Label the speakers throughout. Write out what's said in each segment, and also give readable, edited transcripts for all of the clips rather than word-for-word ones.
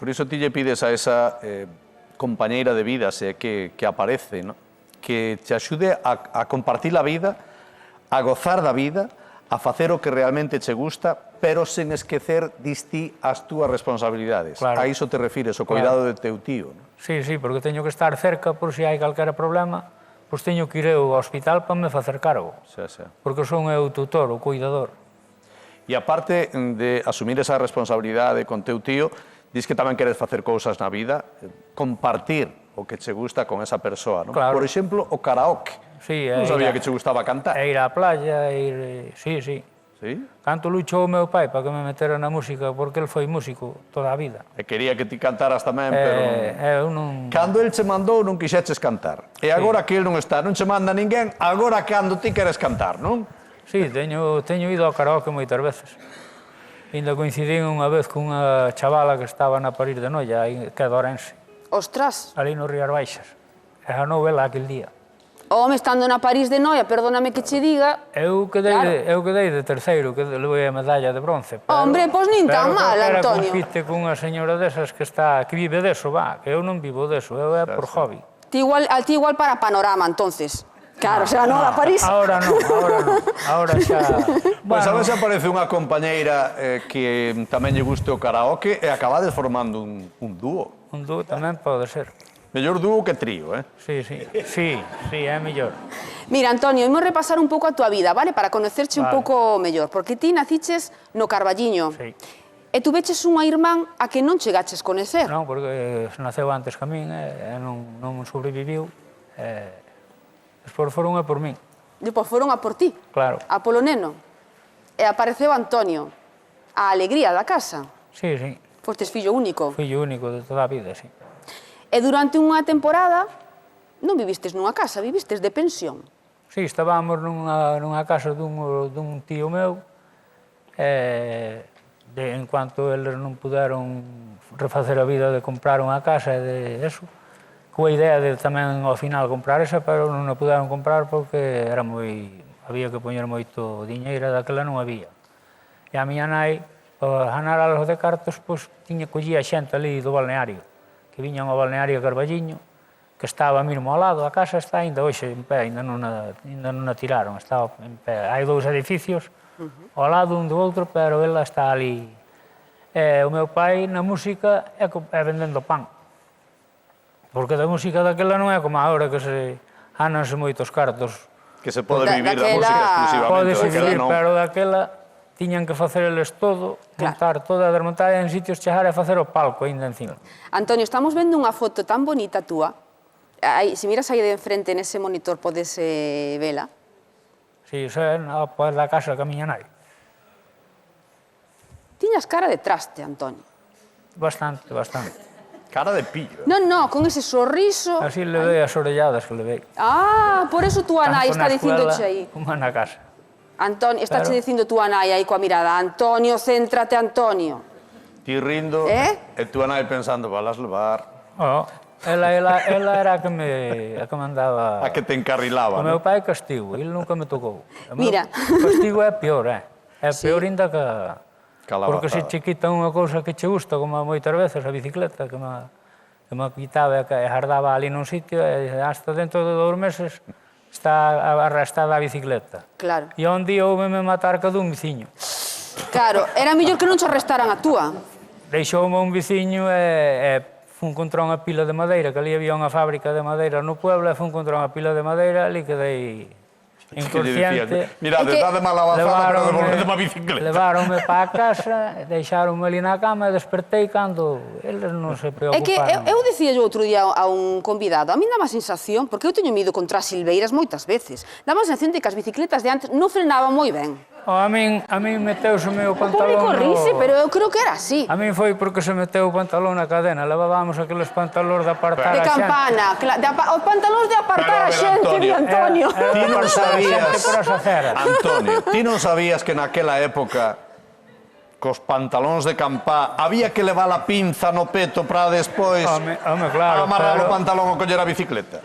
Speaker 1: Por iso ti lle pides a esa compañeira de vida, se é que aparece, ¿no? Que te axude a compartir a vida, a gozar da vida, a facer o que realmente che gusta, pero sen esquecer, distí, as túas responsabilidades.
Speaker 2: Claro.
Speaker 1: A iso te refires, o cuidado de teu tío, ¿no?
Speaker 2: Sí, porque teño que estar cerca por se hai calquera problema, pois teño que ir eu ao hospital para me facer cargo. Porque son eu o tutor, o cuidador.
Speaker 1: E aparte de asumir esa responsabilidade con teu tío, dis que tamén queres facer cousas na vida, compartir o que che gusta con esa persoa, non?
Speaker 2: Claro.
Speaker 1: Por exemplo, o karaoke.
Speaker 2: Sí,
Speaker 1: Non sabía que che gustaba cantar.
Speaker 2: ir á playa, Sí.
Speaker 1: Sí?
Speaker 2: Canto luchou o meu pai para que me metera na música, porque el foi músico toda a vida.
Speaker 1: E quería que ti cantaras tamén, pero
Speaker 2: Eu non...
Speaker 1: cando el che mandou non quixeches cantar. E agora que el non está, non che manda ninguén, agora cando ti queres cantar, non?
Speaker 2: Sí, teño ido ao karaoke moitas veces. Ainda coincidín unha vez cunha chavala que estaba na París de Noia, que é de Ourense,
Speaker 3: Ostras,
Speaker 2: ali no Rías Baixas. E a novela aquel día.
Speaker 3: o home estando na París de Noia, perdóname que che diga...
Speaker 2: Eu quedei de terceiro, que levei a medalla de bronce.
Speaker 3: Hombre, pois nin tan mal, Antonio.
Speaker 2: Pero compite cunha señora desas que vive deso, que eu non vivo deso, eu é por hobby.
Speaker 3: Ti igual para Panorama, entonces. Claro, xa non a París.
Speaker 2: Ahora non. Ahora xa...
Speaker 1: Pois a ver se aparece unha compañeira que tamén lle guste o karaoke e acabades formando un dúo.
Speaker 2: Un dúo tamén pode ser.
Speaker 1: Mellor dúo que trío, eh?
Speaker 2: Sí, é mellor.
Speaker 3: Mira, Antonio, imos repasar un pouco a túa vida, vale? Para conocerche un pouco mellor. Porque ti naciches no Carballiño.
Speaker 2: Sí.
Speaker 3: E tu veches unha irmán a que non chegaches conocer.
Speaker 2: Non, porque naceu antes que a min e non sobreviviu. Despois foron a por min.
Speaker 3: Depois foron a por ti.
Speaker 2: Claro.
Speaker 3: A polo neno. E apareceu Antonio. A alegría da casa.
Speaker 2: Sí.
Speaker 3: Fostes fillo único.
Speaker 2: Fillo único de toda a vida, sí.
Speaker 3: E durante unha temporada non vivistes nunha casa, vivistes de pensión.
Speaker 2: Sí, estábamos nunha casa dun tío meu, en cuanto eles non puderon refacer a vida de comprar unha casa e de eso, coa idea de tamén ao final comprar esa, pero non a puderon comprar porque había que poñer moito diñeiro, daquela non había. E a miña nai, para ganar algo de cartos, collía xente ali do balneario, que viñan ao balneario Carballiño, que estaba mesmo ao lado, a casa está ainda hoxe en pé, ainda non a tiraron, está en pé. Hai dous edificios ao lado un do outro, pero ela está ali. O meu pai na música é vendendo pan, porque da música daquela non é como agora que se gananse moitos cartos.
Speaker 1: Que se pode vivir da música exclusivamente.
Speaker 2: Pode vivir, pero daquela tiñan que facer eles todo, montar toda, desmontar en sitios, chegar e facer o palco ainda encima.
Speaker 3: Antonio, estamos vendo unha foto tan bonita túa. Se miras aí de enfrente nese monitor, podes vela.
Speaker 2: Sí, iso é da casa que a miña nai.
Speaker 3: Tiñas cara de traste, Antonio.
Speaker 2: Bastante.
Speaker 1: Cara de pillo.
Speaker 3: Non, con ese sorriso...
Speaker 2: Así levei as orelladas que levei.
Speaker 3: Ah, por eso túa nai está dicindoche aí.
Speaker 2: Como na casa.
Speaker 3: Antonio, estáche dicindo túa nai aí coa mirada. Antonio, céntrate, Antonio.
Speaker 1: Ti rindo e túa nai pensando, valas levar.
Speaker 2: Ela era a que me andaba...
Speaker 1: A que te encarrilaba,
Speaker 2: O meu pai castigo, ele nunca me tocou.
Speaker 3: Mira.
Speaker 2: O castigo é peor, é peor ainda que... Porque se che quita unha cousa que che gusta, como moitas veces a bicicleta, que me quitaba e ardaba ali nun sitio, e hasta dentro de 2 meses está arrastada a bicicleta.
Speaker 3: Claro.
Speaker 2: E un día houve-me matar cada un veciño.
Speaker 3: Claro, era mellor que non che arrestaran a túa.
Speaker 2: Deixoume un veciño e fun contra unha pila de madeira, que ali había unha fábrica de madeira no pueblo, e fun contra unha pila de madeira, ali quedei inconsciente.
Speaker 1: Mirade, dade mala avanzada para devolverme a bicicleta.
Speaker 2: Leváronme para a casa, deixaronme ali na cama e despertei cando eles non se preocuparon.
Speaker 3: É que eu dicía outro día a un convidado, a mí dá má sensación, porque eu teño ido contra as silveiras moitas veces, dá má sensación de que as bicicletas de antes non frenaban moi ben.
Speaker 2: A min meteuse o meu pantalón...
Speaker 3: O público rise, pero eu creo que era así.
Speaker 2: A min foi porque se meteu o pantalón na cadena, levábamos aqueles pantalóns de apartar a xente.
Speaker 3: De campana, os pantalóns de apartar a xente de Antonio.
Speaker 1: Ti non sabías,
Speaker 2: Antonio,
Speaker 1: ti non sabías que naquela época cos pantalóns de campá había que levar a pinza no peto para despois amarrar o pantalón ou coller a bicicleta?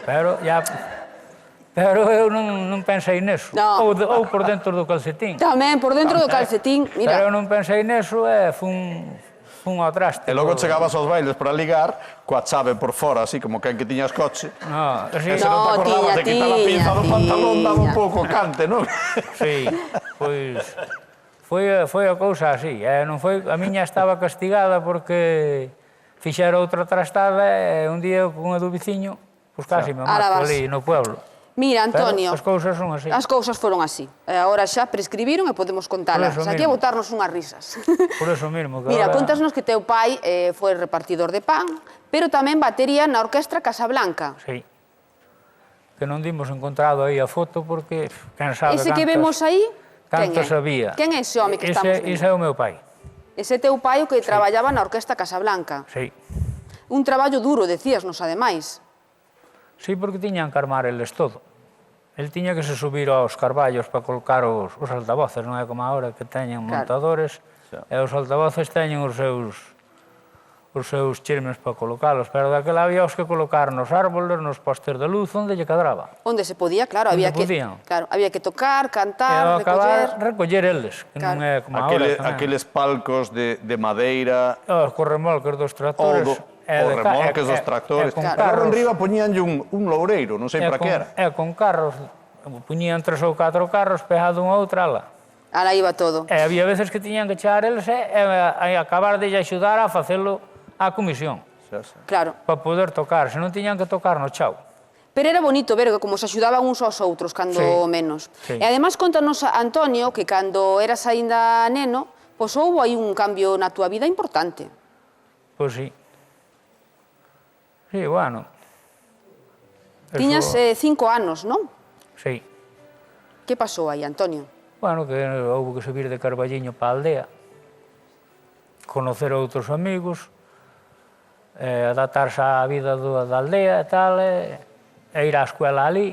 Speaker 2: Pero eu non pensei neso. Ou por dentro do calcetín.
Speaker 3: Tamén, por dentro do calcetín.
Speaker 2: Pero eu non pensei neso e fun fun ao traste.
Speaker 1: E logo chegabas aos bailes para ligar, coa chave por fora, así como quen que tiñas coche.
Speaker 2: No,
Speaker 1: E se non te acordabas de quitar a pinza do pantalón, daba un pouco cante, non?
Speaker 2: Sí, pois foi a cousa así. A miña estaba castigada porque fixera outra trastada e un día con un do veciño, pois casi me mato ali no pueblo.
Speaker 3: Mira, Antonio,
Speaker 2: as cousas son así.
Speaker 3: As cousas foron así. Agora xa prescribiron e podemos contalas. Aquí a botarnos unhas risas.
Speaker 2: Por eso mesmo.
Speaker 3: Mira, contasnos que teu pai foi repartidor de pan, pero tamén batería na Orquestra Casablanca.
Speaker 2: Sí. Que non dimos encontrado aí a foto porque, quen sabe
Speaker 3: Ese que vemos aí,
Speaker 2: canto sabía.
Speaker 3: Quen é ese home que estamos vendo?
Speaker 2: Ese é o meu pai.
Speaker 3: Ese teu pai o que traballaba na Orquestra Casablanca.
Speaker 2: Sí.
Speaker 3: Un traballo duro, decíasnos, ademais.
Speaker 2: Sí, porque tiñan que armar eles todo. El tiña que se subir aos carballos para colocar os altavoces, non é como agora que teñen montadores, e os altavoces teñen os seus chismes para colocalos, pero daquela había os que colocar nos árboles, nos postes de luz, onde lle cadraba.
Speaker 3: Onde se podía, claro, había que tocar, cantar,
Speaker 2: recoller eles, que non é como agora.
Speaker 1: Aqueles palcos de madeira...
Speaker 2: Os corremolques dos tractores.
Speaker 1: Os remolques dos tractores. Agora en riba poñíanlle un loureiro, non sei para que era.
Speaker 2: E con carros, poñían 3 ou 4 carros pegado unha a outra ala.
Speaker 3: Ala iba todo.
Speaker 2: E había veces que tiñan que chegar eles e acabar de axudar a facelo á comisión.
Speaker 3: Claro.
Speaker 2: Para poder tocar, se non tiñan que tocar no chao.
Speaker 3: Pero era bonito ver como se axudaban uns aos outros, cando menos. E ademais contanos, Antonio, que cando eras aínda neno, pois houve aí un cambio na túa vida importante.
Speaker 2: Pois sí. Sí, bueno.
Speaker 3: Tiñas 5 anos, non?
Speaker 2: Sí.
Speaker 3: Que pasou aí, Antonio?
Speaker 2: Bueno, que houve que subir de Carballiño para a aldea, conocer outros amigos, adaptarse á vida da aldea e tal, e ir á escuela ali.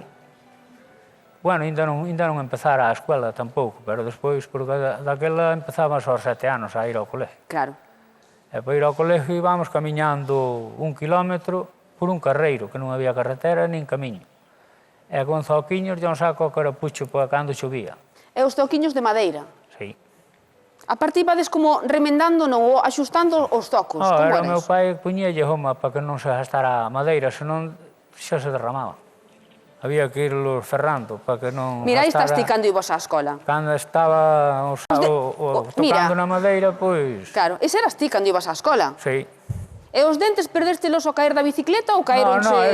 Speaker 2: Bueno, ainda non empezar a escuela tampouco, pero despois, porque daquela empezamos aos 7 anos a ir ao colegio.
Speaker 3: Claro.
Speaker 2: E para ir ao colegio íbamos camiñando 1 kilómetro por un carreiro, que non había carretera nin camiño. E con zoquiños de un saco a carapucho para cando chovía.
Speaker 3: E os zoquiños de madeira?
Speaker 2: Sí.
Speaker 3: A parte ibades como remendando, ou axustando os zocos?
Speaker 2: No, era o meu pai que puñalle goma para que non se gastara a madeira, senón xa se derramaba. Había que irlos cerrando para que non...
Speaker 3: Mira, aí estás ti cando ibas á escola.
Speaker 2: Cando estaba tocando na madeira, pois...
Speaker 3: Claro, ese eras ti cando ibas á escola.
Speaker 2: Sí.
Speaker 3: E os dentes perdéstelos ao caer da bicicleta ou caeronse...
Speaker 2: No,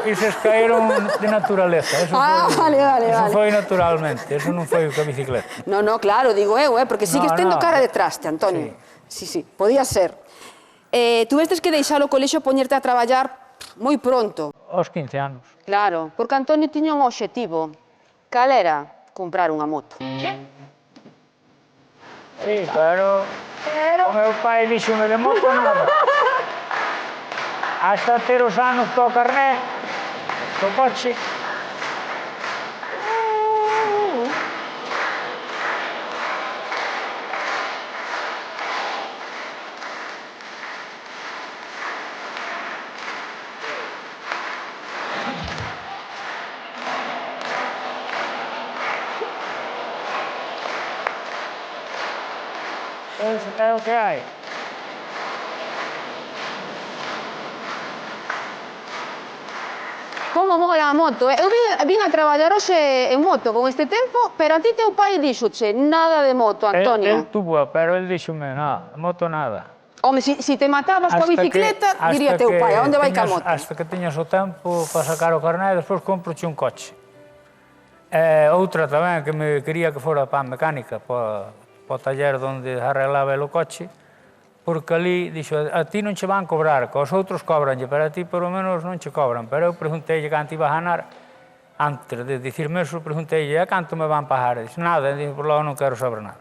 Speaker 2: eses caeron de naturaleza.
Speaker 3: Vale.
Speaker 2: Eso foi naturalmente, eso non foi ca bicicleta.
Speaker 3: No, claro, digo eu, porque sigues tendo cara de traste, Antonio. Sí, podía ser. Tuvestes que deixar o colexio e poñerte a traballar moi pronto.
Speaker 2: Aos 15 anos.
Speaker 3: Claro, porque Antonio tiña un obxectivo. Cal era? Comprar unha moto.
Speaker 2: Sí, pero o meu pai dixome de moto nada. Hasta ter os anos do carné, do coche. É o que hai.
Speaker 3: Como mola a moto? Eu vin a traballar hoxe en moto con este tempo, pero a ti teu pai dixoche nada de moto, Antonio.
Speaker 2: El tuvo, pero el dixome, nada, moto nada.
Speaker 3: Home, si te matabas coa bicicleta, diría teu pai, a onde vai ca moto?
Speaker 2: Hasta que tiñas o tempo para sacar o carné, despois comproche un coche. Outra tamén que me quería que fora para a mecánica, para o taller onde arreglaba o coche, porque ali dixo, a ti non che van cobrar, que os outros cobranlle, pero a ti polo menos non che cobran. Pero eu pregunteille canto iba a ganar, antes de dicirme eso, pregunteille, a canto me van pagar? Dixo, nada, por logo non quero sobre nada.